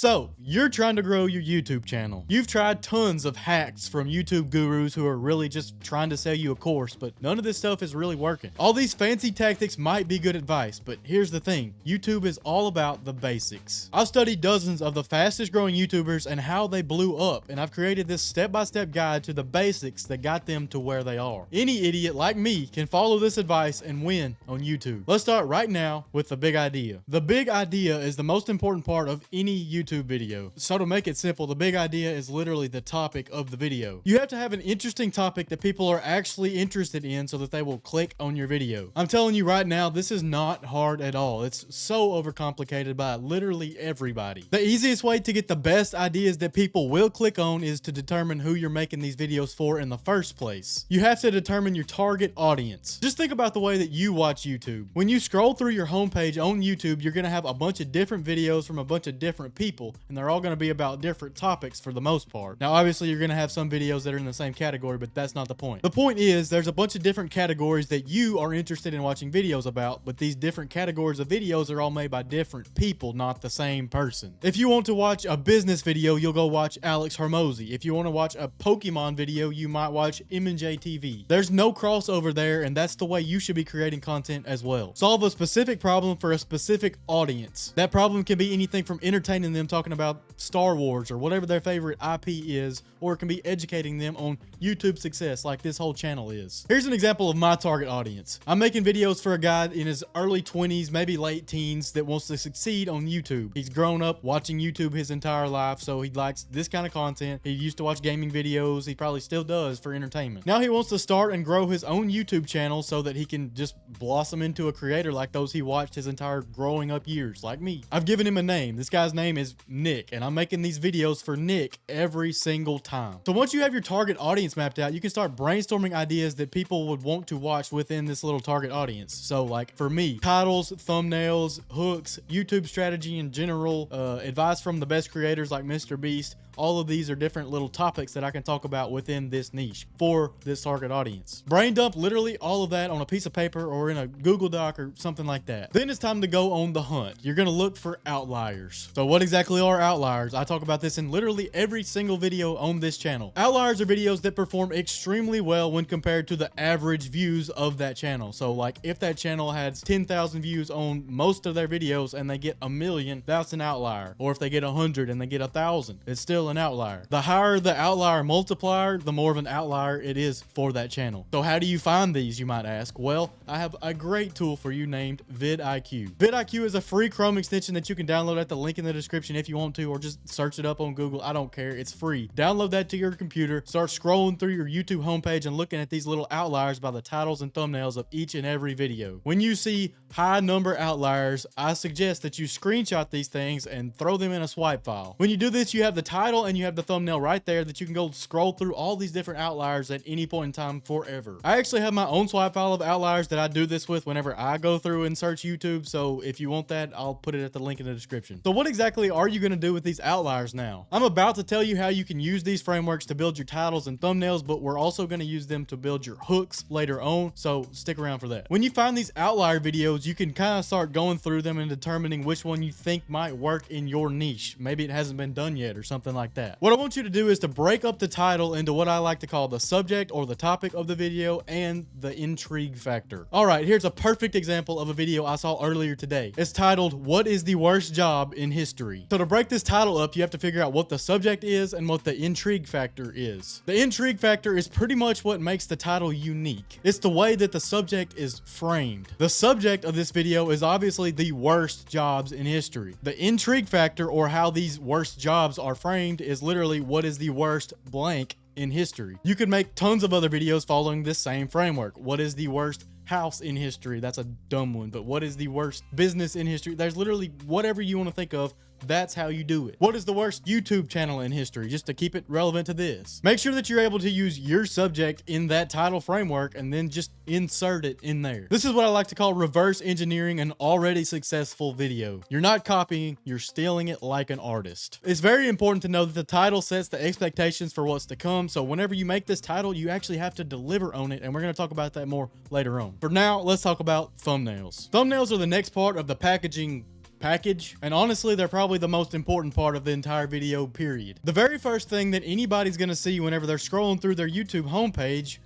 So, you're trying to grow your YouTube channel. You've tried tons of hacks from YouTube gurus who are really just trying to sell you a course, but none of this stuff is really working. All these fancy tactics might be good advice, but here's the thing. YouTube is all about the basics. I've studied dozens of the fastest growing YouTubers and how they blew up, and I've created this step-by-step guide to the basics that got them to where they are. Any idiot like me can follow this advice and win on YouTube. Let's start right now with the big idea. The big idea is the most important part of any YouTube video. So to make it simple, the big idea is literally the topic of the video. You have to have an interesting topic that people are actually interested in so that they will click on your video. I'm telling you right now, this is not hard at all. It's so overcomplicated by literally everybody. The easiest way to get the best ideas that people will click on is to determine who you're making these videos for in the first place. You have to determine your target audience. Just think about the way that you watch YouTube. When you scroll through your homepage on YouTube, you're going to have a bunch of different videos from a bunch of different people, and they're all going to be about different topics for the most part. Now, obviously, you're going to have some videos that are in the same category, but that's not the point. The point is there's a bunch of different categories that you are interested in watching videos about, but these different categories of videos are all made by different people, not the same person. If you want to watch a business video, you'll go watch Alex Hormozy. If you want to watch a Pokemon video, you might watch M&J TV. There's no crossover there, and that's the way you should be creating content as well. Solve a specific problem for a specific audience. That problem can be anything from entertaining them talking about Star Wars or whatever their favorite IP is, or it can be educating them on YouTube success like this whole channel is. Here's an example of my target audience. I'm making videos for a guy in his early 20s, maybe late teens, that wants to succeed on YouTube. He's grown up watching YouTube his entire life, so he likes this kind of content. He used to watch gaming videos. He probably still does for entertainment. Now he wants to start and grow his own YouTube channel so that he can just blossom into a creator like those he watched his entire growing up years, like me. I've given him a name. This guy's name is Nick, and I'm making these videos for Nick every single time. So once you have your target audience mapped out, you can start brainstorming ideas that people would want to watch within this little target audience. So like for me, titles, thumbnails, hooks, YouTube strategy in general, advice from the best creators like Mr. Beast. All of these are different little topics that I can talk about within this niche for this target audience. Brain dump literally all of that on a piece of paper or in a Google Doc or something like that. Then it's time to go on the hunt. You're going to look for outliers. So what exactly are outliers? I talk about this in literally every single video on this channel. Outliers are videos that perform extremely well when compared to the average views of that channel. So like if that channel has 10,000 views on most of their videos and they get 1 million, that's an outlier. Or if they get 100 and they get 1,000, it's still an outlier. The higher the outlier multiplier, the more of an outlier it is for that channel. So how do you find these, you might ask? Well, I have a great tool for you named vidIQ. vidIQ is a free Chrome extension that you can download at the link in the description if you want to, or just search it up on Google. I don't care. It's free. Download that to your computer, start scrolling through your YouTube homepage and looking at these little outliers by the titles and thumbnails of each and every video. When you see high number outliers, I suggest that you screenshot these things and throw them in a swipe file. When you do this, you have the title and you have the thumbnail right there that you can go scroll through all these different outliers at any point in time forever. I actually have my own swipe file of outliers that I do this with whenever I go through and search YouTube. So if you want that, I'll put it at the link in the description. So what exactly are you going to do with these outliers now? I'm about to tell you how you can use these frameworks to build your titles and thumbnails, but we're also going to use them to build your hooks later on. So stick around for that. When you find these outlier videos, you can kind of start going through them and determining which one you think might work in your niche. Maybe it hasn't been done yet or something like that. What I want you to do is to break up the title into what I like to call the subject or the topic of the video and the intrigue factor. All right, here's a perfect example of a video I saw earlier today. It's titled, "What is the worst job in history?" So to break this title up, you have to figure out what the subject is and what the intrigue factor is. The intrigue factor is pretty much what makes the title unique. It's the way that the subject is framed. The subject of this video is obviously the worst jobs in history. The intrigue factor, or how these worst jobs are framed, is literally what is the worst blank in history. You could make tons of other videos following this same framework. What is the worst house in history? That's a dumb one, but what is the worst business in history? There's literally whatever you want to think of. That's how you do it. What is the worst YouTube channel in history? Just to keep it relevant to this. Make sure that you're able to use your subject in that title framework and then just insert it in there. This is what I like to call reverse engineering an already successful video. You're not copying, you're stealing it like an artist. It's very important to know that the title sets the expectations for what's to come. So whenever you make this title, you actually have to deliver on it. And we're going to talk about that more later on. For now, let's talk about thumbnails. Thumbnails are the next part of the packaging package, and honestly, they're probably the most important part of the entire video, period. The very first thing that anybody's gonna see whenever they're scrolling through their YouTube homepage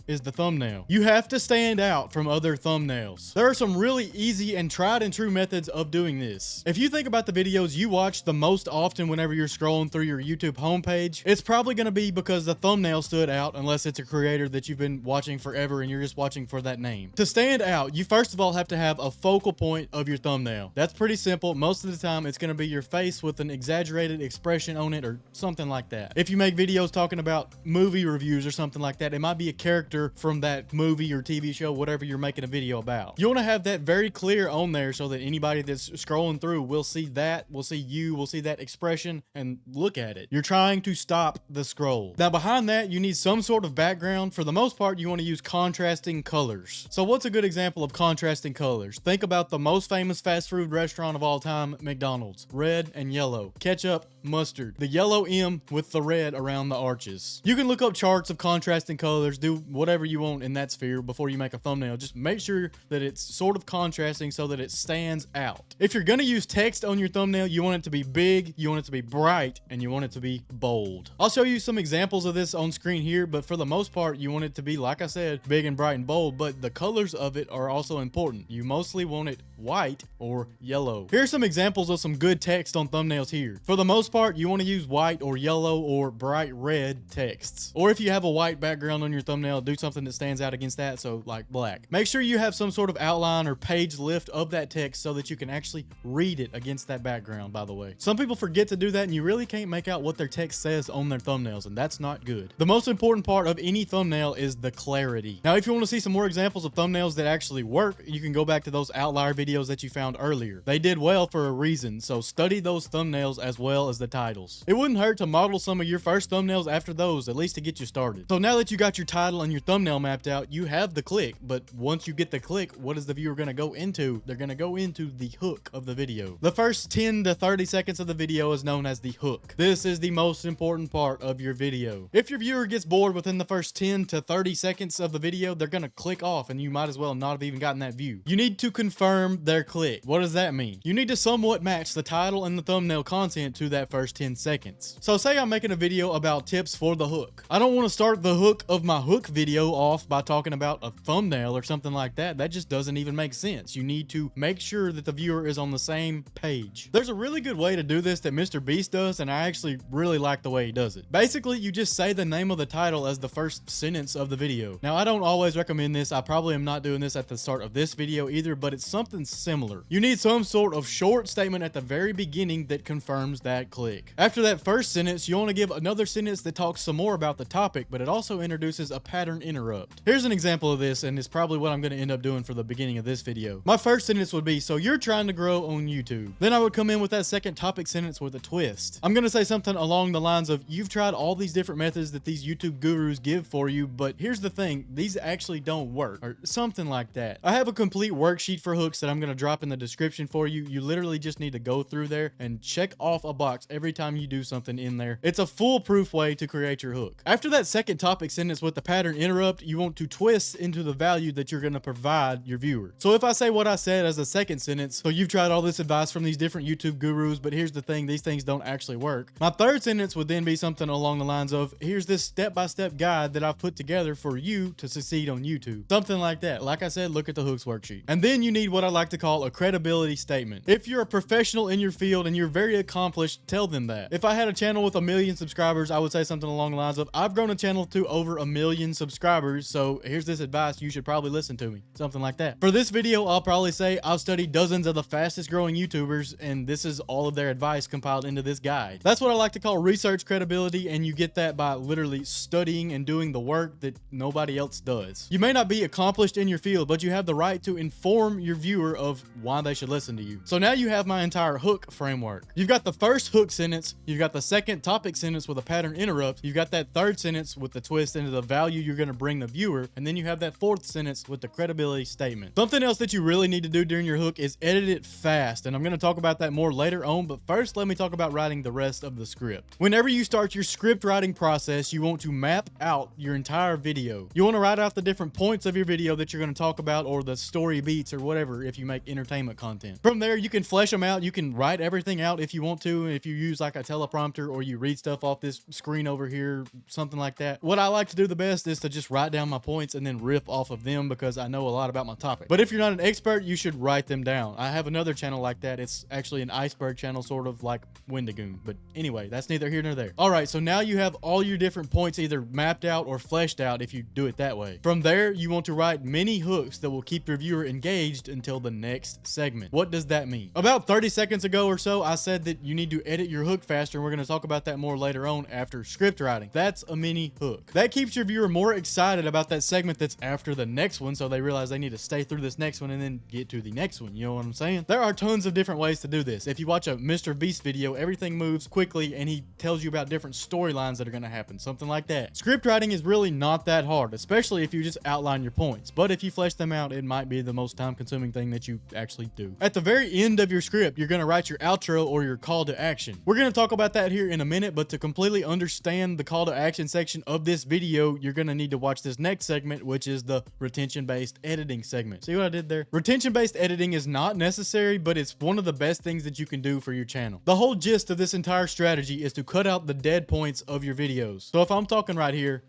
is the thumbnail. You have to stand out from other thumbnails. There are some really easy and tried and true methods of doing this. If you think about the videos you watch the most often whenever you're scrolling through your YouTube homepage, it's probably gonna be because the thumbnail stood out, unless it's a creator that you've been watching forever and you're just watching for that name. To stand out, you first of all have to have a focal point of your thumbnail. That's pretty simple. Most of the time, it's gonna be your face with an exaggerated expression on it or something like that. If you make videos talking about movie reviews or something like that, it might be a character from that movie or TV show, whatever you're making a video about. You want to have that very clear on there so that anybody that's scrolling through will see that, will see you, will see that expression and look at it. You're trying to stop the scroll. Now behind that, you need some sort of background. For the most part, you want to use contrasting colors. So what's a good example of contrasting colors? Think about the most famous fast food restaurant of all time, McDonald's. Red and yellow. Ketchup, mustard. The yellow M with the red around the arches. You can look up charts of contrasting colors, do whatever you want in that sphere before you make a thumbnail. Just make sure that it's sort of contrasting so that it stands out. If you're gonna use text on your thumbnail, you want it to be big, you want it to be bright, and you want it to be bold. I'll show you some examples of this on screen here, but for the most part, you want it to be, like I said, big and bright and bold, but the colors of it are also important. You mostly want it white or yellow. Here's some examples of some good text on thumbnails here. For the most part, you want to use white or yellow or bright red texts. Or if you have a white background on your thumbnail, do something that stands out against that, so like black. Make sure you have some sort of outline or page lift of that text so that you can actually read it against that background, by the way. Some people forget to do that and you really can't make out what their text says on their thumbnails, and that's not good. The most important part of any thumbnail is the clarity. Now, if you want to see some more examples of thumbnails that actually work, you can go back to those outlier videos that you found earlier. They did well for a reason, so study those thumbnails as well as the titles. It wouldn't hurt to model some of your first thumbnails after those, at least to get you started. So now that you got your title and your thumbnail mapped out, you have the click, but once you get the click, what is the viewer going to go into? They're going to go into the hook of the video. The first 10 to 30 seconds of the video is known as the hook. This is the most important part of your video. If your viewer gets bored within the first 10 to 30 seconds of the video, they're going to click off and you might as well not have even gotten that view. You need to confirm their click. What does that mean? You need to somewhat match the title and the thumbnail content to that first 10 seconds. So say I'm making a video about tips for the hook. I don't want to start the hook of my hook video off by talking about a thumbnail or something like that. That just doesn't even make sense. You need to make sure that the viewer is on the same page. There's a really good way to do this that Mr. Beast does, and I actually really like the way he does it. Basically, you just say the name of the title as the first sentence of the video. Now, I don't always recommend this. I probably am not doing this at the start of this video either, but it's something similar. You need some sort of short statement at the very beginning that confirms that click. After that first sentence, you want to give another sentence that talks some more about the topic, but it also introduces a pattern interrupt. Here's an example of this, and it's probably what I'm going to end up doing for the beginning of this video. My first sentence would be, so you're trying to grow on YouTube. Then I would come in with that second topic sentence with a twist. I'm going to say something along the lines of, you've tried all these different methods that these YouTube gurus give for you, but here's the thing, these actually don't work, or something like that. I have a complete worksheet for hooks that I'm going to drop in the description for you. You literally just need to go through there and check off a box every time you do something in there. It's a foolproof way to create your hook. After that second topic sentence with the pattern interrupt, you want to twist into the value that you're going to provide your viewer. So if I say what I said as a second sentence, so you've tried all this advice from these different YouTube gurus, but here's the thing, these things don't actually work. My third sentence would then be something along the lines of, here's this step-by-step guide that I've put together for you to succeed on YouTube. Something like that. Like I said, look at the hooks worksheet. And then you need what I like to call a credibility statement. If you're a professional in your field and you're very accomplished, tell them that. If I had a channel with 1 million subscribers, I would say something along the lines of, I've grown a channel to over 1 million subscribers, so here's this advice, you should probably listen to me. Something like that. For this video, I'll probably say I've studied dozens of the fastest growing YouTubers, and this is all of their advice compiled into this guide. That's what I like to call research credibility, and you get that by literally studying and doing the work that nobody else does. You may not be accomplished in your field, but you have the right to inform your viewer of why they should listen to you. So now you have my entire hook framework. You've got the first hook sentence, you've got the second topic sentence with a pattern interrupt, you've got that third sentence with the twist into the value you're going going to bring the viewer, and then you have that fourth sentence with the credibility statement. Something else that you really need to do during your hook is edit it fast, and I'm going to talk about that more later on, but first let me talk about writing the rest of the script. Whenever you start your script writing process, you want to map out your entire video. You want to write out the different points of your video that you're going to talk about, or the story beats or whatever if you make entertainment content. From there, you can flesh them out. You can write everything out if you want to, if you use like a teleprompter or you read stuff off this screen over here, something like that. What I like to do the best is to just write down my points and then riff off of them because I know a lot about my topic. But if you're not an expert, you should write them down. I have another channel like that. It's actually an iceberg channel, sort of like Wendigoon. But anyway, that's neither here nor there. All right, so now you have all your different points either mapped out or fleshed out if you do it that way. From there, you want to write many hooks that will keep your viewer engaged until the next segment. What does that mean? About 30 seconds ago or so, I said that you need to edit your hook faster, and we're going to talk about that more later on after script writing. That's a mini hook. That keeps your viewer more excited about that segment that's after the next one, so they realize they need to stay through this next one and then get to the next one. You know what I'm saying? There are tons of different ways to do this. If you watch a Mr. Beast video, everything moves quickly and he tells you about different storylines that are going to happen, something like that. Script writing is really not that hard, especially if you just outline your points, but if you flesh them out, it might be the most time-consuming thing that you actually do. At the very end of your script, you're going to write your outro or your call to action. We're going to talk about that here in a minute, but to completely understand the call to action section of this video, you're going to need to watch this next segment, which is the retention-based editing segment. See what I did there? Retention-based editing is not necessary, but it's one of the best things that you can do for your channel. The whole gist of this entire strategy is to cut out the dead points of your videos. So if I'm talking right here,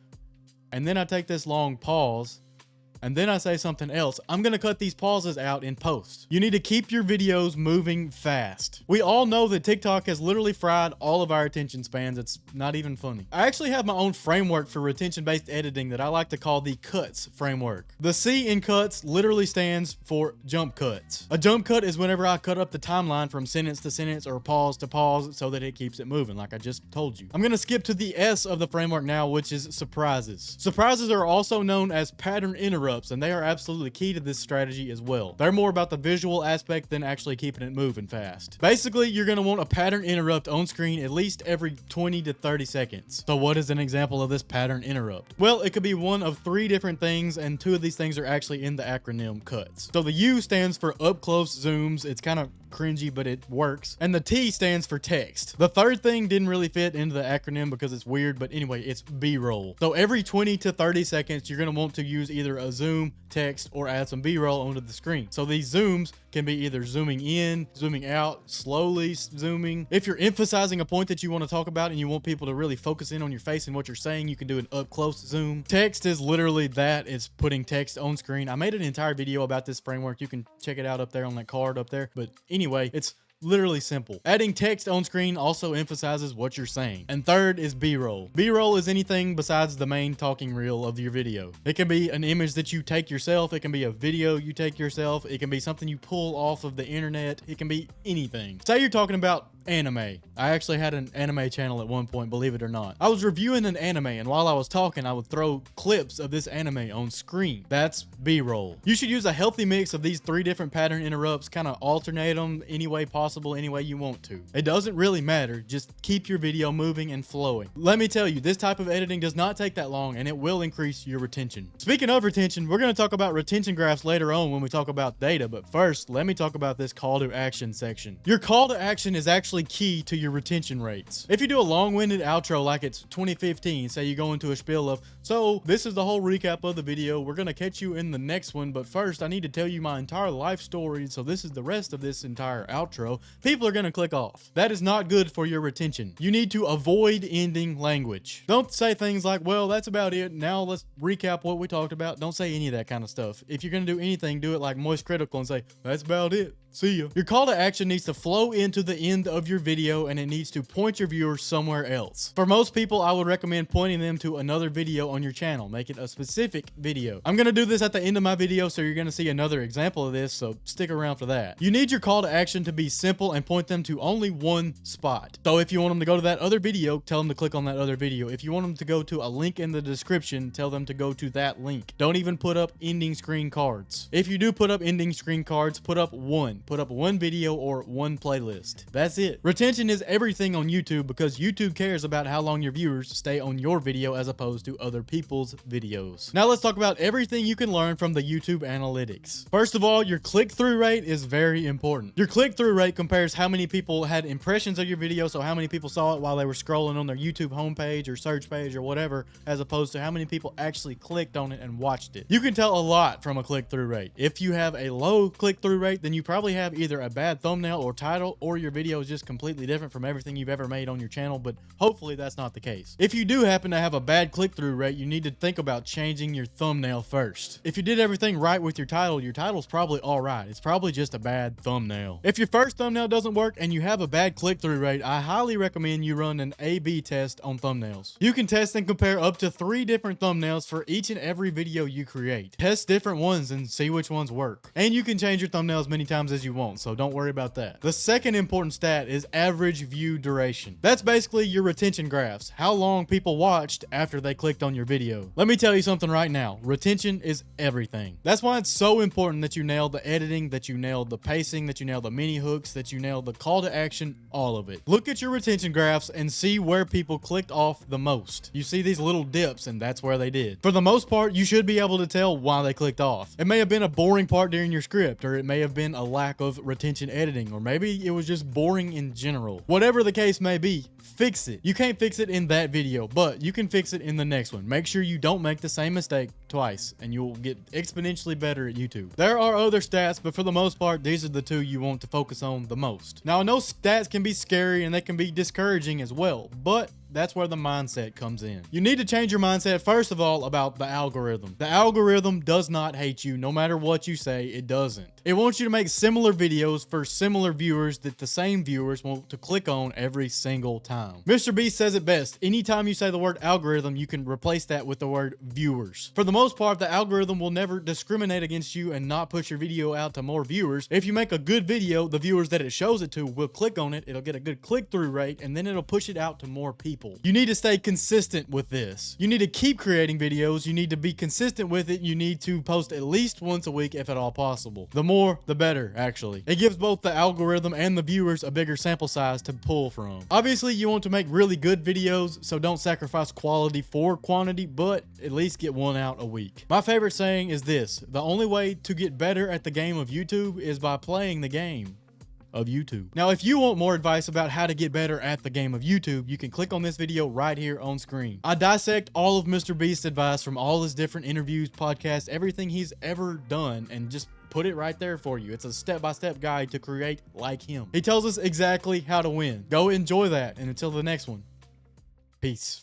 and then I take this long pause, and then I say something else, I'm going to cut these pauses out in post. You need to keep your videos moving fast. We all know that TikTok has literally fried all of our attention spans. It's not even funny. I actually have my own framework for retention-based editing that I like to call the cuts framework. The C in cuts literally stands for jump cuts. A jump cut is whenever I cut up the timeline from sentence to sentence or pause to pause so that it keeps it moving, like I just told you. I'm going to skip to the S of the framework now, which is surprises. Surprises are also known as pattern interrupts, and they are absolutely key to this strategy as well. They're more about the visual aspect than actually keeping it moving fast. Basically, you're going to want a pattern interrupt on screen at least every 20 to 30 seconds. So what is an example of this pattern interrupt? Well, it could be one of 3 different things, and 2 of these things are actually in the acronym cuts. So the U stands for up close zooms. It's kind of cringy, but it works. And the T stands for text. The third thing didn't really fit into the acronym because it's weird, but anyway, it's B-roll. So every 20 to 30 seconds, you're going to want to use either a zoom, text, or add some B-roll onto the screen. So these zooms can be either zooming in, zooming out, slowly zooming. If you're emphasizing a point that you want to talk about and you want people to really focus in on your face and what you're saying, you can do an up close zoom. Text is literally that. It's putting text on screen. I made an entire video about this framework. You can check it out up there on that card up there. But anyway, it's literally simple. Adding text on screen also emphasizes what you're saying. And third is B-roll. B-roll is anything besides the main talking reel of your video. It can be an image that you take yourself. It can be a video you take yourself. It can be something you pull off of the internet. It can be anything. Say you're talking about anime. I actually had an anime channel at one point, believe it or not. I was reviewing an anime, and while I was talking, I would throw clips of this anime on screen. That's B-roll. You should use a healthy mix of these 3 different pattern interrupts, kind of alternate them any way possible, any way you want to. It doesn't really matter. Just keep your video moving and flowing. Let me tell you, this type of editing does not take that long, and it will increase your retention. Speaking of retention, we're going to talk about retention graphs later on when we talk about data, but first, let me talk about this call to action section. Your call to action is actually key to your retention rates. If you do a long-winded outro like it's 2015, say you go into a spiel of, so this is the whole recap of the video, we're gonna catch you in the next one, but first I need to tell you my entire life story, so this is the rest of this entire outro, people are gonna click off. That is not good for your retention. You need to avoid ending language. Don't say things like, well, that's about it, now let's recap what we talked about. Don't say any of that kind of stuff. If you're gonna do anything, do it like Moist Critical and say, that's about it. See ya. Your call to action needs to flow into the end of your video, and it needs to point your viewers somewhere else. For most people, I would recommend pointing them to another video on your channel. Make it a specific video. I'm going to do this at the end of my video, so you're going to see another example of this, so stick around for that. You need your call to action to be simple and point them to only one spot. So if you want them to go to that other video, tell them to click on that other video. If you want them to go to a link in the description, tell them to go to that link. Don't even put up ending screen cards. If you do put up ending screen cards, put up one. Put up one video or one playlist. That's it. it. Retention is everything on YouTube because YouTube cares about how long your viewers stay on your video as opposed to other people's videos. Now let's talk about everything you can learn from the YouTube analytics. First of all, your click-through rate is very important. Your click-through rate compares how many people had impressions of your video, so how many people saw it while they were scrolling on their YouTube homepage or search page or whatever, as opposed to how many people actually clicked on it and watched it. You can tell a lot from a click-through rate. If you have a low click-through rate, then you probably have either a bad thumbnail or title, or your video is just completely different from everything you've ever made on your channel, but hopefully that's not the case. If you do happen to have a bad click-through rate, you need to think about changing your thumbnail first. If you did everything right with your title's probably all right. It's probably just a bad thumbnail. If your first thumbnail doesn't work and you have a bad click-through rate, I highly recommend you run an A/B test on thumbnails. You can test and compare up to 3 different thumbnails for each and every video you create. Test different ones and see which ones work. And you can change your thumbnails many times as you want, so don't worry about that. The second important stat is average view duration. That's basically your retention graphs, how long people watched after they clicked on your video. Let me tell you something right now, retention is everything. That's why it's so important that you nail the editing, that you nail the pacing, that you nail the mini hooks, that you nail the call to action, all of it. Look at your retention graphs and see where people clicked off the most. You see these little dips, and that's where they did. For the most part, you should be able to tell why they clicked off. It may have been a boring part during your script, or it may have been a lack of retention editing, or maybe it was just boring in general. Whatever the case may be, fix it. You can't fix it in that video, but you can fix it in the next one. Make sure you don't make the same mistake twice, and you'll get exponentially better at YouTube. There are other stats, but for the most part, these are the 2 you want to focus on the most. Now, I know stats can be scary and they can be discouraging as well, but that's where the mindset comes in. You need to change your mindset, first of all, about the algorithm. The algorithm does not hate you, no matter what you say, it doesn't. It wants you to make similar videos for similar viewers that the same viewers want to click on every single time. Mr. Beast says it best. Anytime you say the word algorithm, you can replace that with the word viewers. For the most part, the algorithm will never discriminate against you and not push your video out to more viewers. If you make a good video, the viewers that it shows it to will click on it, it'll get a good click-through rate, and then it'll push it out to more people. You need to stay consistent with this. You need to keep creating videos. You need to be consistent with it. You need to post at least once a week if at all possible. The more, the better, actually. It gives both the algorithm and the viewers a bigger sample size to pull from. Obviously, you want to make really good videos, so don't sacrifice quality for quantity, but at least get one out a week. My favorite saying is this: the only way to get better at the game of YouTube is by playing the game of YouTube. Now, if you want more advice about how to get better at the game of YouTube, you can click on this video right here on screen. I dissect all of Mr. Beast's advice from all his different interviews, podcasts, everything he's ever done, and just put it right there for you. It's a step-by-step guide to create like him. He tells us exactly how to win. Go enjoy that, and until the next one, peace.